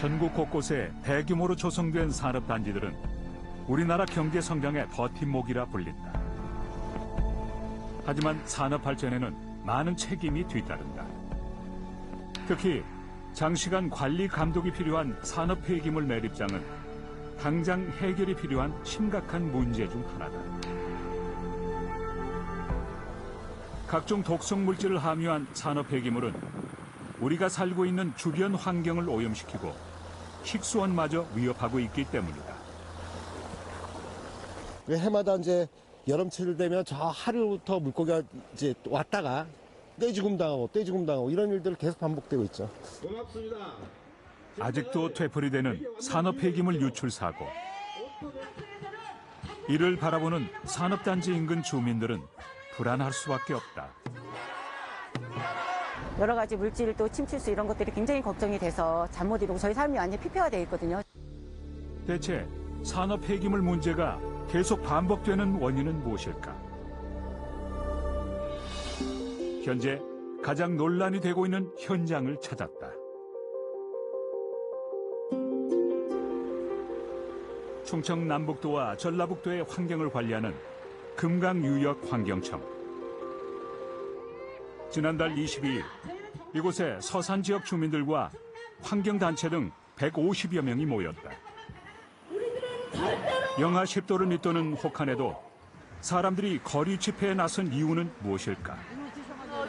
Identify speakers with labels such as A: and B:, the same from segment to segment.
A: 전국 곳곳에 대규모로 조성된 산업단지들은 우리나라 경제 성장의 버팀목이라 불린다. 하지만 산업 발전에는 많은 책임이 뒤따른다. 특히 장시간 관리 감독이 필요한 산업 폐기물 매립장은 당장 해결이 필요한 심각한 문제 중 하나다. 각종 독성 물질을 함유한 산업 폐기물은 우리가 살고 있는 주변 환경을 오염시키고 식수원마저 위협하고 있기 때문이다.
B: 해마다 이제 여름철 되면 저 하류부터 물고기가 이제 왔다가 떼죽음 당하고 이런 일들이 계속 반복되고 있죠.
C: 고맙습니다.
A: 아직도 되풀이되는 산업 폐기물 유출 사고. 이를 바라보는 산업단지 인근 주민들은 불안할 수밖에 없다.
D: 여러 가지 물질 또 침출수 이런 것들이 굉장히 걱정이 돼서 잠 못 이루고 저희 삶이 완전히 피폐화되어 있거든요.
A: 대체 산업 폐기물 문제가 계속 반복되는 원인은 무엇일까? 현재 가장 논란이 되고 있는 현장을 찾았다. 충청 남북도와 전라북도의 환경을 관리하는 금강유역환경청. 지난달 22일 이곳에 서산 지역 주민들과 환경단체 등 150여 명이 모였다. 영하 10도를 밑도는 혹한에도 사람들이 거리 집회에 나선 이유는 무엇일까?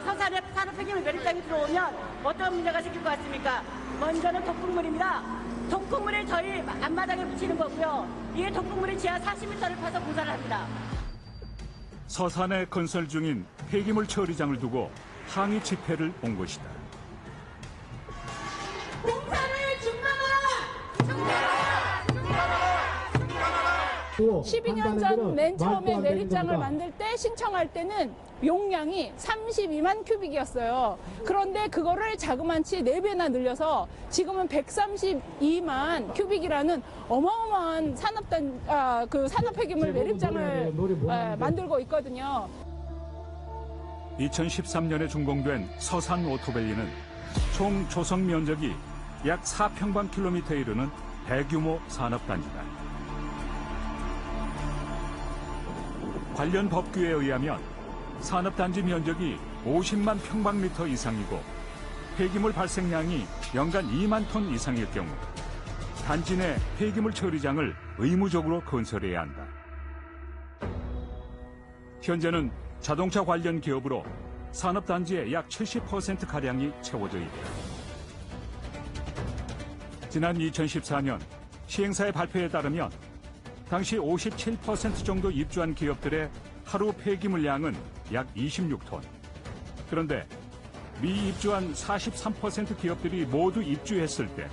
E: 서산에 산업 폐기물 매립장이 들어오면 어떤 문제가 생길 것 같습니까? 먼저는 독극물입니다. 독극물을 저희 앞마당에 붙이는 거고요. 이에 독극물이 지하 40m를 파서 공사를 합니다.
A: 서산에 건설 중인 폐기물 처리장을 두고 항의 집회를 온 것이다.
E: 공사를 중단하라!
F: 12년 전 맨 처음에 매립장을 만들 때 신청할 때는 용량이 32만 큐빅이었어요. 그런데 그거를 자그만치 4배나 늘려서 지금은 132만 큐빅이라는 어마어마한 산업 폐기물 매립장을 만들고 있거든요.
A: 2013년에 준공된 서산 오토밸리는 총 조성 면적이 약 4평방킬로미터에 이르는 대규모 산업단지다. 관련 법규에 의하면 산업단지 면적이 50만 평방미터 이상이고 폐기물 발생량이 연간 2만 톤 이상일 경우 단지 내 폐기물 처리장을 의무적으로 건설해야 한다. 현재는 자동차 관련 기업으로 산업단지의 약 70%가량이 채워져 있다. 지난 2014년 시행사의 발표에 따르면 당시 57% 정도 입주한 기업들의 하루 폐기물량은 약 26톤. 그런데 미입주한 43% 기업들이 모두 입주했을 때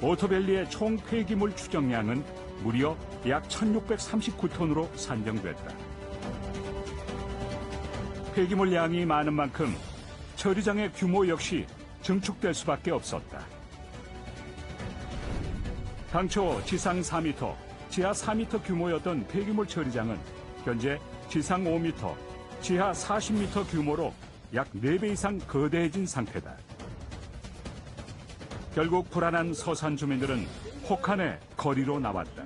A: 오토밸리의 총 폐기물 추정량은 무려 약 1639톤으로 산정됐다. 폐기물량이 많은 만큼 처리장의 규모 역시 증축될 수밖에 없었다. 당초 지상 4m, 지하 4m 규모였던 폐기물 처리장은 현재 지상 5m, 지하 40m 규모로 약 4배 이상 거대해진 상태다. 결국 불안한 서산 주민들은 혹한의 거리로 나왔다.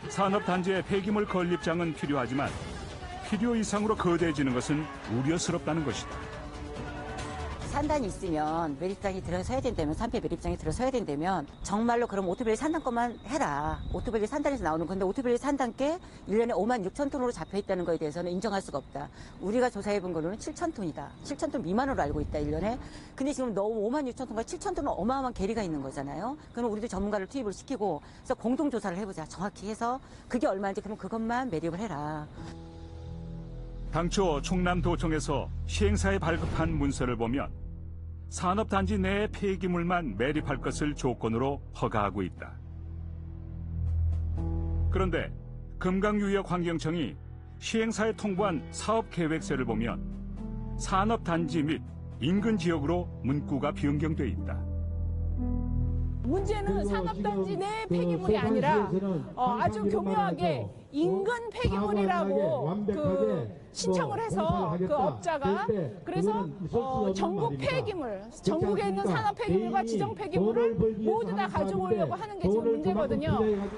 A: 산업단지의 폐기물 건립장은 필요하지만 필요 이상으로 거대해지는 것은 우려스럽다는 것이다.
D: 산단이 있으면 매립장이 들어서야 된다면, 산폐 매립장이 들어서야 된다면 정말로 그럼 오토밸리 산단 것만 해라. 오토밸리 산단에서 나오는 건데 오토밸리 산단께 1년에 5만 6천 톤으로 잡혀있다는 거에 대해서는 인정할 수가 없다. 우리가 조사해본 거로는 7천 톤이다. 7천 톤 미만으로 알고 있다, 1년에. 근데 지금 너무 5만 6천 톤과 7천 톤은 어마어마한 괴리가 있는 거잖아요. 그럼 우리도 전문가를 투입을 시키고 그래서 공동조사를 해보자. 정확히 해서 그게 얼마인지 그럼 그것만 매립을 해라.
A: 당초 충남도청에서 시행사에 발급한 문서를 보면 산업단지 내의 폐기물만 매립할 것을 조건으로 허가하고 있다. 그런데 금강유역환경청이 시행사에 통보한 사업계획서를 보면 산업단지 및 인근 지역으로 문구가 변경돼 있다.
F: 문제는 산업단지 내 폐기물이 아니라 아주 교묘하게 인근 폐기물이라고 신청을 해서 그 업자가 그래서 전국 폐기물, 전국에 있는 산업 폐기물과 지정 폐기물을 모두 다 가져오려고 하는 게 지금 문제거든요.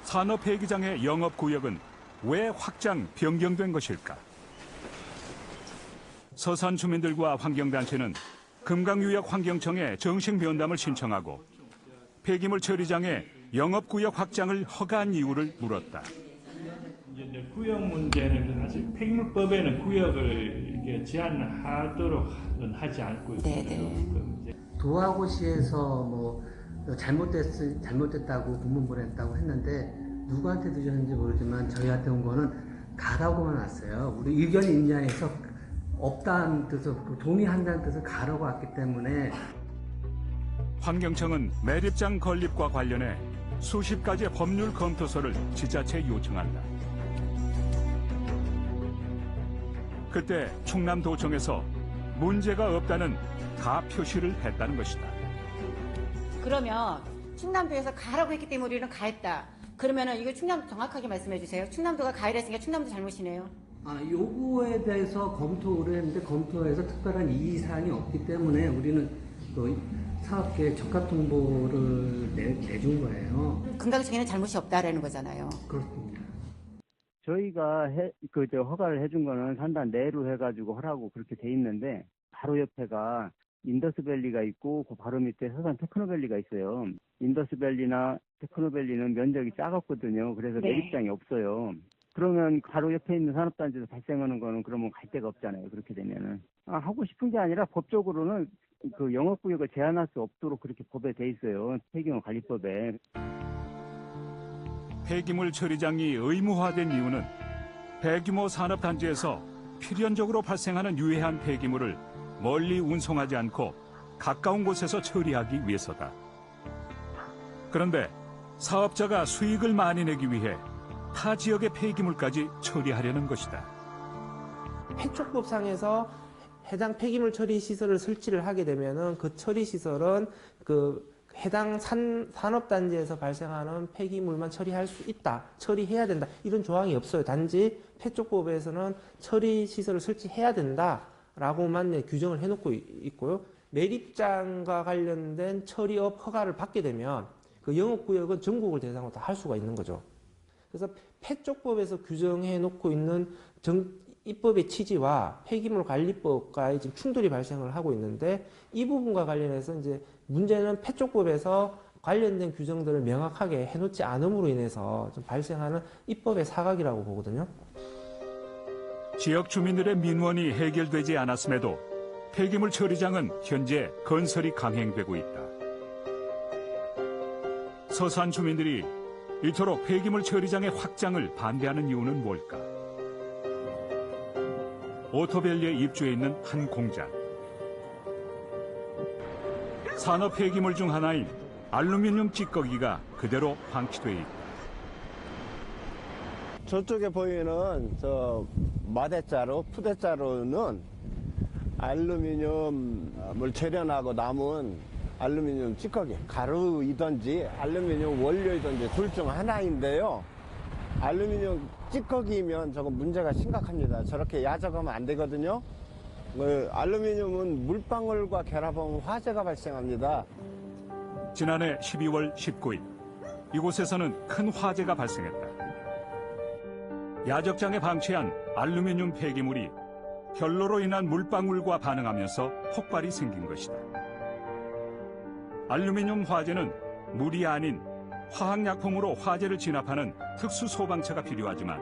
A: 산업 폐기장의 영업 구역은 왜 확장 변경된 것일까? 서산 주민들과 환경단체는 금강유역 환경청에 정식 면담을 신청하고 폐기물 처리장의 영업구역 확장을 허가한 이유를 물었다.
C: 이제 구역 문제는 사실 폐기물법에는 구역을 이렇게 제한하도록은 하지 않고 있거든요.
G: 도하고시에서 뭐 잘못됐다고 공문 보냈다고 했는데 누구한테 드렸는지 모르지만 저희한테 온 거는 가라고만 왔어요. 우리 의견이 있냐 해서 없다는 뜻을 동의한다는 뜻을 가라고 왔기 때문에.
A: 환경청은 매립장 건립과 관련해 수십 가지의 법률 검토서를 지자체에 요청한다. 그때 충남도청에서 문제가 없다는 가 표시를 했다는 것이다.
D: 그러면 충남도에서 가라고 했기 때문에 우리는 가했다. 그러면은 이거 충남도 정확하게 말씀해 주세요. 충남도가 가해를 했으니까 충남도 잘못이네요.
G: 요구에 대해서 검토를 했는데 검토에서 특별한 이의사항이 없기 때문에 우리는 그 사업계획 적합 통보를 내준 거예요.
D: 금강청에는 잘못이 없다라는 거잖아요.
G: 그렇습니다.
H: 저희가 허가를 해준 거는 산단 내로 해가지고 하라고 그렇게 돼 있는데 바로 옆에가 인더스밸리가 있고 그 바로 밑에 서산 테크노밸리가 있어요. 인더스밸리나 테크노밸리는 면적이 작았거든요. 그래서 매립장이 없어요. 그러면 바로 옆에 있는 산업단지에서 발생하는 거는 그러면 갈 데가 없잖아요. 그렇게 되면은. 하고 싶은 게 아니라 법적으로는 그 영업구역을 제한할 수 없도록 그렇게 법에 돼 있어요. 폐기물 관리법에.
A: 폐기물 처리장이 의무화된 이유는 대규모 산업단지에서 필연적으로 발생하는 유해한 폐기물을 멀리 운송하지 않고 가까운 곳에서 처리하기 위해서다. 그런데 사업자가 수익을 많이 내기 위해 타 지역의 폐기물까지 처리하려는 것이다.
I: 폐촉법상에서 해당 폐기물 처리 시설을 설치를 하게 되면은 그 처리 시설은 그 해당 산업단지에서 발생하는 폐기물만 처리할 수 있다, 처리해야 된다 이런 조항이 없어요. 단지 폐촉법에서는 처리 시설을 설치해야 된다라고만 규정을 해놓고 있고요. 매립장과 관련된 처리업 허가를 받게 되면 그 영업구역은 전국을 대상으로 다 할 수가 있는 거죠. 그래서 폐촉법에서 규정해 놓고 있는 입법의 취지와 폐기물관리법과의 지금 충돌이 발생을 하고 있는데 이 부분과 관련해서 이제 문제는 폐촉법에서 관련된 규정들을 명확하게 해놓지 않음으로 인해서 좀 발생하는 입법의 사각이라고 보거든요.
A: 지역 주민들의 민원이 해결되지 않았음에도 폐기물 처리장은 현재 건설이 강행되고 있다. 서산 주민들이 이토록 폐기물 처리장의 확장을 반대하는 이유는 뭘까? 오토밸리에 입주해 있는 한 공장. 산업 폐기물 중 하나인 알루미늄 찌꺼기가 그대로 방치돼 있다.
J: 저쪽에 보이는 저 마대자루, 푸대자루는 알루미늄을 재련하고 남은 알루미늄 찌꺼기, 가루이든지 알루미늄 원료이든지 둘 중 하나인데요. 알루미늄 찌꺼기면 저건 문제가 심각합니다. 저렇게 야적하면 안 되거든요. 알루미늄은 물방울과 결합하면 화재가 발생합니다.
A: 지난해 12월 19일 이곳에서는 큰 화재가 발생했다. 야적장에 방치한 알루미늄 폐기물이 결로로 인한 물방울과 반응하면서 폭발이 생긴 것이다. 알루미늄 화재는 물이 아닌 화학약품으로 화재를 진압하는 특수 소방차가 필요하지만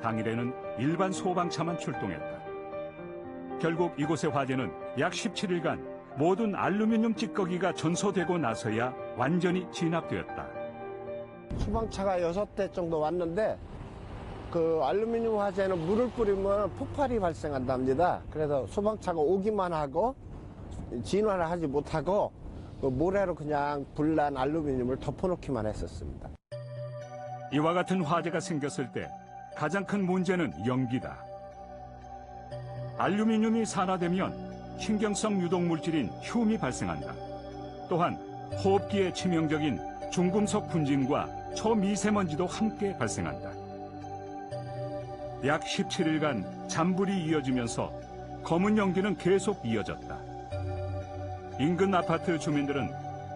A: 당일에는 일반 소방차만 출동했다. 결국 이곳의 화재는 약 17일간 모든 알루미늄 찌꺼기가 전소되고 나서야 완전히 진압되었다.
J: 소방차가 6대 정도 왔는데 그 알루미늄 화재는 물을 뿌리면 폭발이 발생한답니다. 그래서 소방차가 오기만 하고 진화를 하지 못하고 모래로 그냥 불난 알루미늄을 덮어놓기만 했었습니다.
A: 이와 같은 화재가 생겼을 때 가장 큰 문제는 연기다. 알루미늄이 산화되면 신경성 유독물질인 흉이 발생한다. 또한 호흡기에 치명적인 중금속 분진과 초미세먼지도 함께 발생한다. 약 17일간 잔불이 이어지면서 검은 연기는 계속 이어졌다. 인근 아파트 주민들은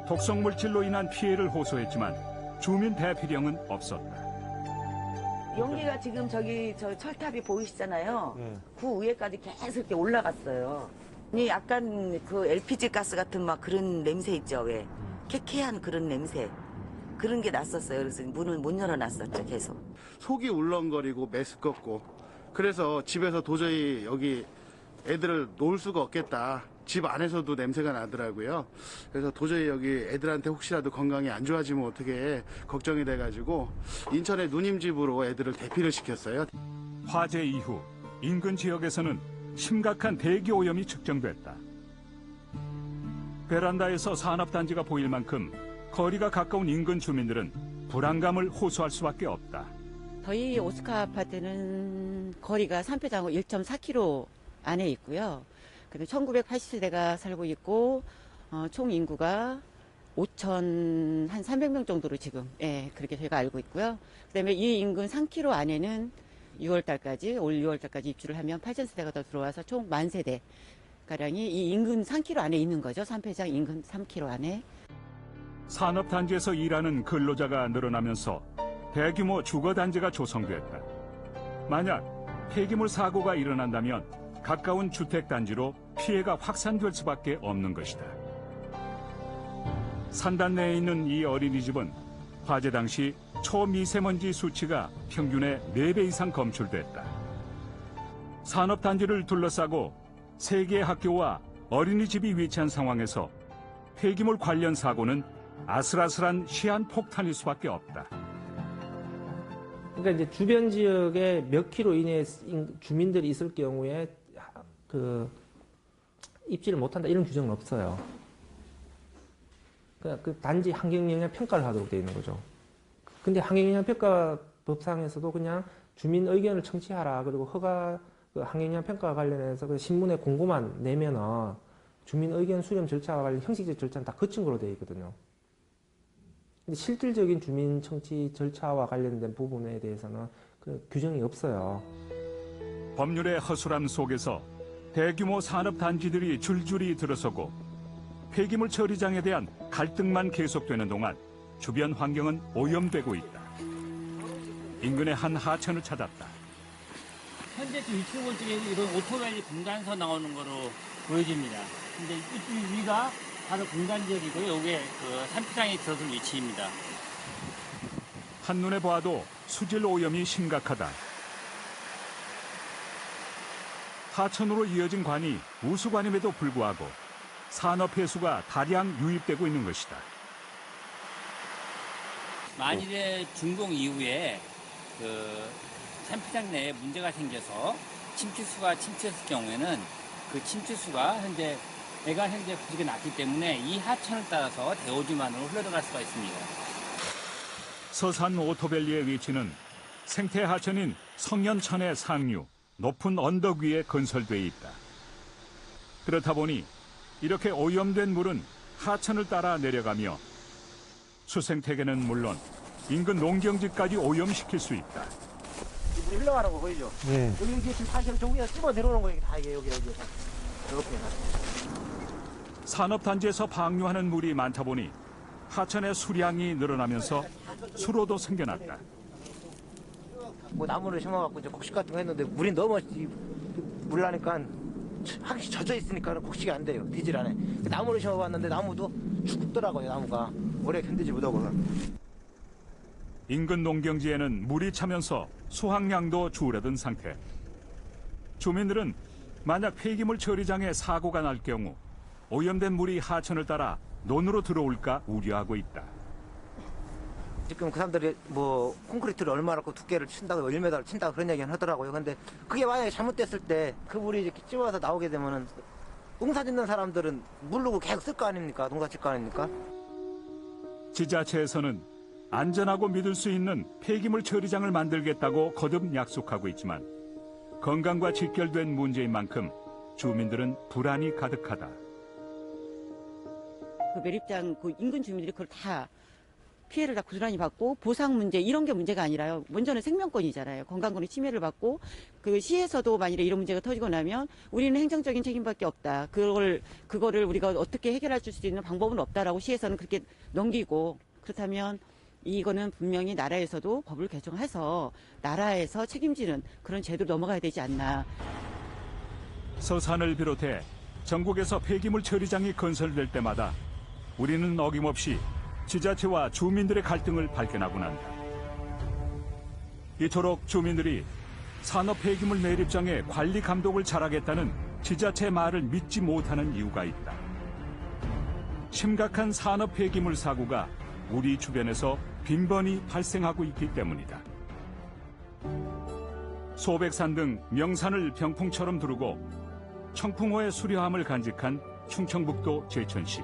A: 독성 물질로 인한 피해를 호소했지만 주민 대피령은 없었다.
K: 연기가 지금 저기 저 철탑이 보이시잖아요. 그 위에까지 계속 이렇게 올라갔어요. 이 약간 그 LPG 가스 같은 막 그런 냄새 있죠, 왜? 쾌쾌한 그런 냄새. 그런 게 났었어요. 그래서 문을 못 열어놨었죠, 계속.
L: 속이 울렁거리고 메스껍고 그래서 집에서 도저히 여기 애들을 놓을 수가 없겠다. 집 안에서도 냄새가 나더라고요. 그래서 도저히 여기 애들한테 혹시라도 건강이 안 좋아지면 어떻게 걱정이 돼가지고 인천의 누님 집으로 애들을 대피를 시켰어요.
A: 화재 이후 인근 지역에서는 심각한 대기 오염이 측정됐다. 베란다에서 산업단지가 보일 만큼 거리가 가까운 인근 주민들은 불안감을 호소할 수밖에 없다.
D: 저희 오스카 아파트는 거리가 산패장로 1.4km 안에 있고요. 근데 1980세대가 살고 있고 총 인구가 5,300명 정도로 지금 그렇게 저희가 알고 있고요. 그다음에 이 인근 3km 안에는 6월달까지 올 6월달까지 입주를 하면 8,000세대가 더 들어와서 총 10,000세대 가량이 이 인근 3km 안에 있는 거죠. 산패장 인근 3km 안에.
A: 산업단지에서 일하는 근로자가 늘어나면서 대규모 주거단지가 조성됐다. 만약 폐기물 사고가 일어난다면 가까운 주택단지로 피해가 확산될 수밖에 없는 것이다. 산단 내에 있는 이 어린이집은 화재 당시 초미세먼지 수치가 평균의 4배 이상 검출됐다. 산업단지를 둘러싸고 3개의 학교와 어린이집이 위치한 상황에서 폐기물 관련 사고는 아슬아슬한 시한폭탄일 수밖에 없다.
I: 그러니까 이제 주변 지역에 몇 킬로 이내에 주민들이 있을 경우에 그 입지를 못한다 이런 규정은 없어요. 그 단지 환경영향 평가를 하도록 되어 있는 거죠. 근데 환경영향 평가 법상에서도 그냥 주민 의견을 청취하라 그리고 허가 그 환경영향 평가 관련해서 그 신문에 공고만 내면은 주민 의견 수렴 절차와 관련 형식적 절차는 다 거친 거로 되어 있거든요. 근데 실질적인 주민 청취 절차와 관련된 부분에 대해서는 그 규정이 없어요.
A: 법률의 허술함 속에서 대규모 산업단지들이 줄줄이 들어서고 폐기물 처리장에 대한 갈등만 계속되는 동안 주변 환경은 오염되고 있다. 인근의 한 하천을 찾았다.
M: 현재 위치 볼적에 이런 오토밸리 분간서 나오는 거로 보여집니다. 근데 이쪽 위가 바로 분간 지역이고요. 여기에 그 산피장이 들어선 위치입니다.
A: 한눈에 봐도 수질 오염이 심각하다. 하천으로 이어진 관이 우수관임에도 불구하고 산업폐수가 다량 유입되고 있는 것이다.
M: 만일에 준공 이후에 그 산피장 내에 문제가 생겨서 침투수가 침투했을 경우에는 그 침투수가 배가 현재 부족이 났기 때문에 이 하천을 따라서 대오지만으로 흘러들어갈 수가 있습니다.
A: 서산 오토밸리의 위치는 생태 하천인 성연천의 상류 높은 언덕 위에 건설돼 있다. 그렇다 보니 이렇게 오염된 물은 하천을 따라 내려가며 수생태계는 물론 인근 농경지까지 오염시킬 수 있다.
N: 물이 흘러가는 거 보이죠?
B: 네.
N: 여기 이게 지금 사실 종이가 씹어 내려오는 거예요. 다 이게 여기 이렇게.
A: 산업단지에서 방류하는 물이 많다 보니 하천의 수량이 늘어나면서 수로도 생겨났다.
N: 뭐 나무를 심어갖고 이제 곡식 같은 거 했는데 물이 너무 물 나니까 확실히 젖어 있으니까 곡식이 안 돼요. 되질 않아요. 나무를 심어봤는데 나무도 죽더라고요. 나무가 오래 견디지 못하고.
A: 인근 농경지에는 물이 차면서 수확량도 줄어든 상태. 주민들은 만약 폐기물 처리장에 사고가 날 경우 오염된 물이 하천을 따라 논으로 들어올까 우려하고 있다.
N: 지금 그 사람들이 뭐 콘크리트를 얼마나 두께를 친다고 1m를 친다고 그런 얘기는 하더라고요. 근데 그게 만약에 잘못됐을 때 그 물이 이렇게 찌워서 나오게 되면은 농사 짓는 사람들은 물르고 계속 쓸 거 아닙니까? 농사 질 거 아닙니까?
A: 지자체에서는 안전하고 믿을 수 있는 폐기물 처리장을 만들겠다고 거듭 약속하고 있지만 건강과 직결된 문제인 만큼 주민들은 불안이 가득하다.
D: 그 매립장 그 인근 주민들이 그걸 다 피해를 다 고스란히 받고 보상 문제 이런 게 문제가 아니라요. 먼저는 생명권이잖아요. 건강권의 침해를 받고 그 시에서도 만일에 이런 문제가 터지고 나면 우리는 행정적인 책임밖에 없다. 그거를 우리가 어떻게 해결할 수 있는 방법은 없다라고 시에서는 그렇게 넘기고 그렇다면 이거는 분명히 나라에서도 법을 개정해서 나라에서 책임지는 그런 제도로 넘어가야 되지 않나.
A: 서산을 비롯해 전국에서 폐기물 처리장이 건설될 때마다 우리는 어김없이 지자체와 주민들의 갈등을 발견하고 난다. 이토록 주민들이 산업 폐기물 매립장의 관리 감독을 잘하겠다는 지자체 말을 믿지 못하는 이유가 있다. 심각한 산업 폐기물 사고가 우리 주변에서 빈번히 발생하고 있기 때문이다. 소백산 등 명산을 병풍처럼 두르고 청풍호의 수려함을 간직한 충청북도 제천시.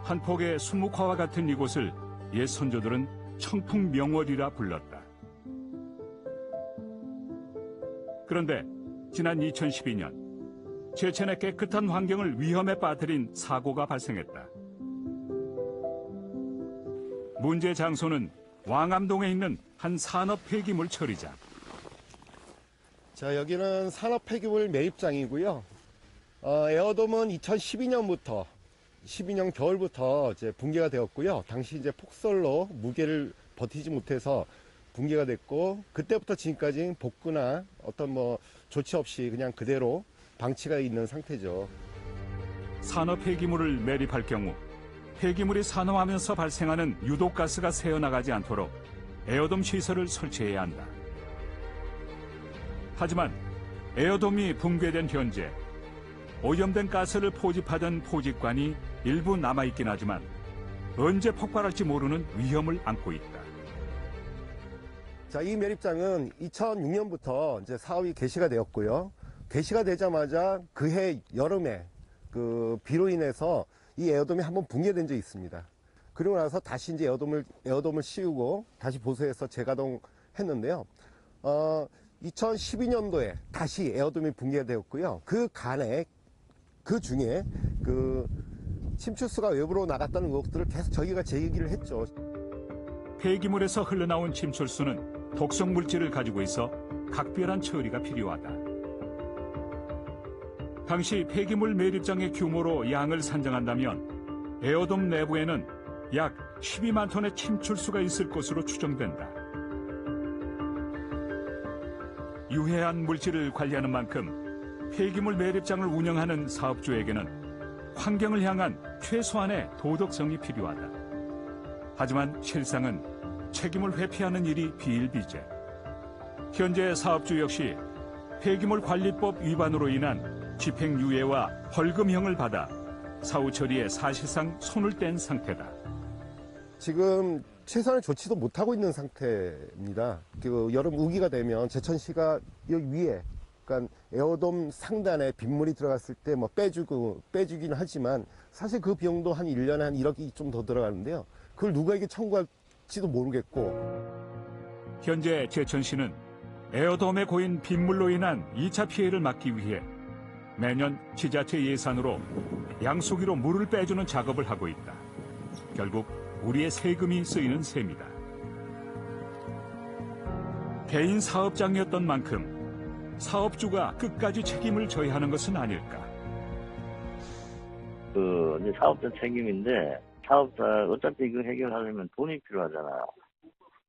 A: 한 폭의 수묵화와 같은 이곳을 옛 선조들은 청풍명월이라 불렀다. 그런데 지난 2012년 제천의 깨끗한 환경을 위험에 빠뜨린 사고가 발생했다. 문제 장소는 왕암동에 있는 한 산업 폐기물 처리장.
B: 자, 여기는 산업 폐기물 매입장이고요. 에어돔은 2012년부터 12년 겨울부터 이제 붕괴가 되었고요. 당시 이제 폭설로 무게를 버티지 못해서 붕괴가 됐고, 그때부터 지금까지 복구나 어떤 조치 없이 그냥 그대로 방치가 있는 상태죠.
A: 산업 폐기물을 매립할 경우 폐기물이 산화하면서 발생하는 유독가스가 새어나가지 않도록 에어돔 시설을 설치해야 한다. 하지만 에어돔이 붕괴된 현재 오염된 가스를 포집하던 포집관이 일부 남아있긴 하지만 언제 폭발할지 모르는 위험을 안고 있다.
B: 자, 이 매립장은 2006년부터 이제 사업이 개시가 되었고요. 개시가 되자마자 그해 여름에 그 비로 인해서 이 에어돔이 한번 붕괴된 적이 있습니다. 그리고 나서 다시 이제 에어돔을 씌우고 다시 보수해서 재가동했는데요. 2012년도에 다시 에어돔이 붕괴되었고요. 그 중에 침출수가 외부로 나갔다는 의혹들을 계속 저희가 제기를 했죠.
A: 폐기물에서 흘러나온 침출수는 독성 물질을 가지고 있어 각별한 처리가 필요하다. 당시 폐기물 매립장의 규모로 양을 산정한다면 에어돔 내부에는 약 12만 톤의 침출수가 있을 것으로 추정된다. 유해한 물질을 관리하는 만큼 폐기물 매립장을 운영하는 사업주에게는 환경을 향한 최소한의 도덕성이 필요하다. 하지만 실상은 책임을 회피하는 일이 비일비재. 현재 사업주 역시 폐기물 관리법 위반으로 인한 집행유예와 벌금형을 받아 사후 처리에 사실상 손을 뗀 상태다.
B: 지금 최선의 조치도 못하고 있는 상태입니다. 여름 우기가 되면 제천시가 여기 위에, 그러니까 에어돔 상단에 빗물이 들어갔을 때 빼주긴 하지만 사실 그 비용도 한 1년에 한 1억이 좀 더 들어가는데요. 그걸 누구에게 청구할지도 모르겠고.
A: 현재 제천시는 에어돔에 고인 빗물로 인한 2차 피해를 막기 위해 매년 지자체 예산으로 양수기로 물을 빼주는 작업을 하고 있다. 결국 우리의 세금이 쓰이는 셈이다. 개인 사업장이었던 만큼 사업주가 끝까지 책임을 져야 하는 것은 아닐까.
O: 이제 사업자 책임인데, 사업자 어차피 이거 해결하려면 돈이 필요하잖아요.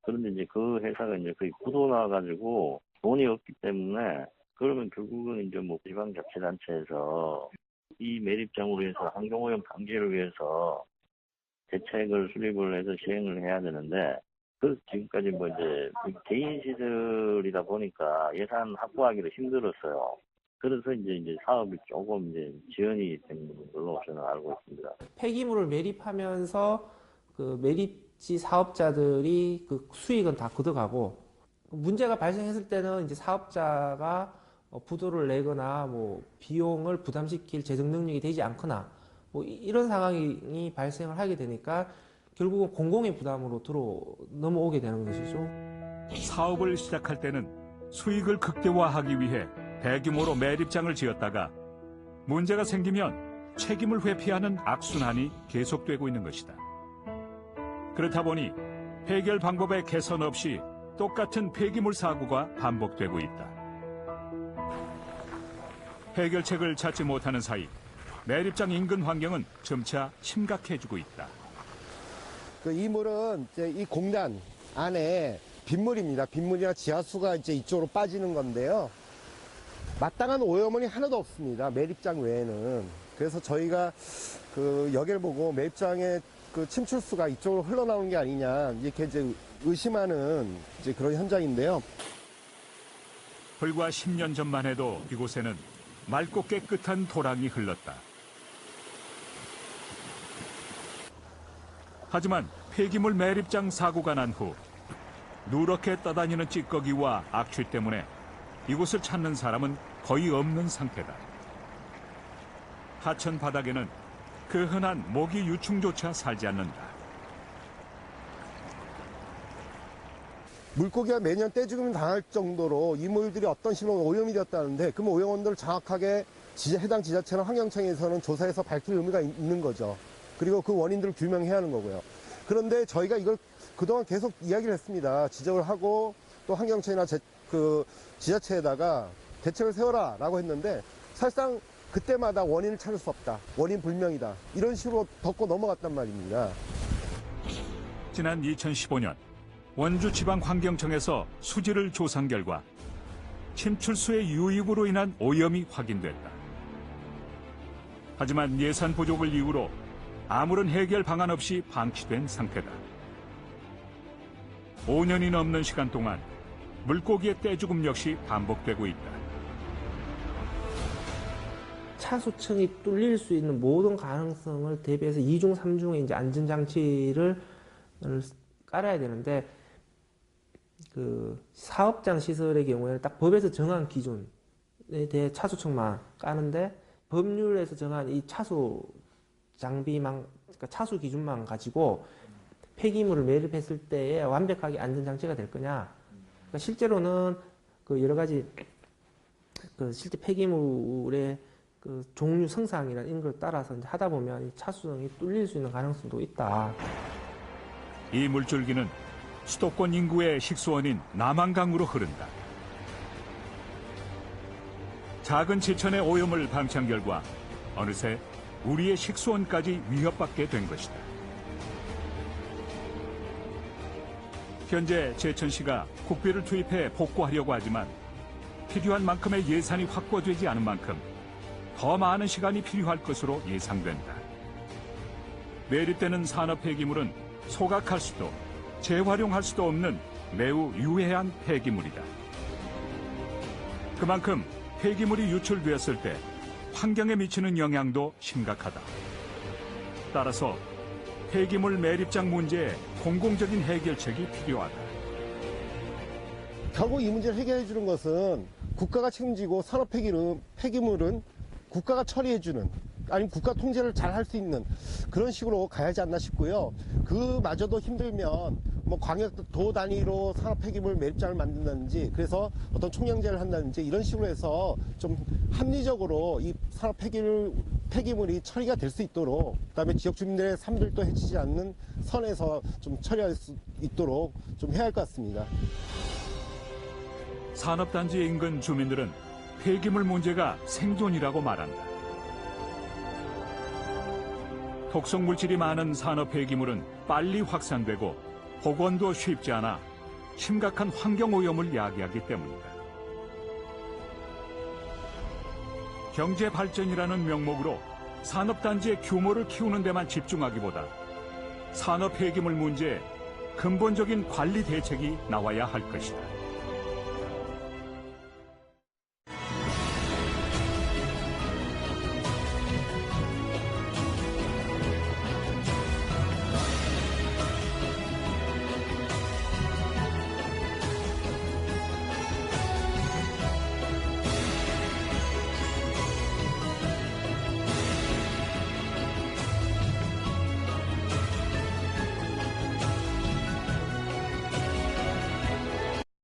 O: 그런데 이제 그 회사가 이제 거의 부도 나가지고 돈이 없기 때문에, 그러면 결국은 이제 지방자치단체에서 이 매립장으로 해서 환경오염 방지를 위해서 대책을 수립을 해서 시행을 해야 되는데, 그래서 지금까지 이제 개인 시설이다 보니까 예산 확보하기도 힘들었어요. 그래서 이제 사업이 조금 이제 지연이 된 걸로 저는 알고 있습니다.
I: 폐기물을 매립하면서 그 매립지 사업자들이 그 수익은 다 걷어가고, 문제가 발생했을 때는 이제 사업자가 부도를 내거나 비용을 부담시킬 재정 능력이 되지 않거나 이런 상황이 발생을 하게 되니까 결국은 공공의 부담으로 넘어오게 되는 것이죠.
A: 사업을 시작할 때는 수익을 극대화하기 위해 대규모로 매립장을 지었다가 문제가 생기면 책임을 회피하는 악순환이 계속되고 있는 것이다. 그렇다 보니 해결 방법의 개선 없이 똑같은 폐기물 사고가 반복되고 있다. 해결책을 찾지 못하는 사이 매립장 인근 환경은 점차 심각해지고 있다.
B: 이 물은 이제 이 공단 안에 빗물입니다. 빗물이나 지하수가 이제 이쪽으로 빠지는 건데요. 마땅한 오염원이 하나도 없습니다. 매립장 외에는. 그래서 저희가 그 여기를 보고 매립장의 그 침출수가 이쪽으로 흘러나오는 게 아니냐 이렇게 이제 의심하는 이제 그런 현장인데요.
A: 불과 10년 전만 해도 이곳에는 맑고 깨끗한 도랑이 흘렀다. 하지만 폐기물 매립장 사고가 난 후 누렇게 떠다니는 찌꺼기와 악취 때문에 이곳을 찾는 사람은 거의 없는 상태다. 하천 바닥에는 그 흔한 모기 유충조차 살지 않는다.
B: 물고기가 매년 떼죽음 당할 정도로 이 물들이 어떤 식으로 오염이 되었다는데 그럼 오염원들을 정확하게 해당 지자체나 환경청에서는 조사해서 밝힐 의무가 있는 거죠. 그리고 그 원인들을 규명해야 하는 거고요. 그런데 저희가 이걸 그동안 계속 이야기를 했습니다. 지적을 하고 또 환경청이나 지자체에다가 대책을 세워라라고 했는데 사실상 그때마다 원인을 찾을 수 없다. 원인 불명이다. 이런 식으로 덮고 넘어갔단 말입니다.
A: 지난 2015년 원주지방환경청에서 수지를 조사한 결과 침출수의 유입으로 인한 오염이 확인됐다. 하지만 예산 부족을 이유로 아무런 해결 방안 없이 방치된 상태다. 5년이 넘는 시간 동안 물고기의 떼죽음 역시 반복되고 있다.
I: 차수층이 뚫릴 수 있는 모든 가능성을 대비해서 2중, 3중의 이제 안전장치를 깔아야 되는데, 그 사업장 시설의 경우에는 딱 법에서 정한 기준에 대해 차수층만 까는데, 법률에서 정한 이 차수 장비만, 그러니까 차수 기준만 가지고 폐기물을 매립했을 때에 완벽하게 안전장치가 될 거냐. 그러니까 실제로는 그 여러 가지 그 실제 폐기물의 그 종류 성상이나 이런 걸 따라서 이제 하다 보면 이 차수층이 뚫릴 수 있는 가능성도 있다.
A: 이 물줄기는 수도권 인구의 식수원인 남한강으로 흐른다. 작은 지천의 오염을 방치한 결과 어느새 우리의 식수원까지 위협받게 된 것이다. 현재 제천시가 국비를 투입해 복구하려고 하지만 필요한 만큼의 예산이 확보되지 않은 만큼 더 많은 시간이 필요할 것으로 예상된다. 매립되는 산업 폐기물은 소각할 수도 재활용할 수도 없는 매우 유해한 폐기물이다. 그만큼 폐기물이 유출되었을 때 환경에 미치는 영향도 심각하다. 따라서 폐기물 매립장 문제에 공공적인 해결책이 필요하다.
B: 결국 이 문제를 해결해 주는 것은 국가가 책임지고 산업 폐기물은 국가가 처리해주는, 아니면 국가 통제를 잘 할 수 있는 그런 식으로 가야지 않나 싶고요. 그마저도 힘들면 뭐 광역도 단위로 산업 폐기물 매립장을 만든다든지, 그래서 어떤 총량제를 한다든지 이런 식으로 해서 좀 합리적으로 이 산업 폐기물이 처리가 될 수 있도록, 그다음에 지역 주민들의 삶들도 해치지 않는 선에서 좀 처리할 수 있도록 좀 해야 할 것 같습니다.
A: 산업단지 인근 주민들은 폐기물 문제가 생존이라고 말한다. 독성 물질이 많은 산업 폐기물은 빨리 확산되고 복원도 쉽지 않아 심각한 환경 오염을 야기하기 때문이다. 경제 발전이라는 명목으로 산업단지의 규모를 키우는 데만 집중하기보다 산업 폐기물 문제에 근본적인 관리 대책이 나와야 할 것이다.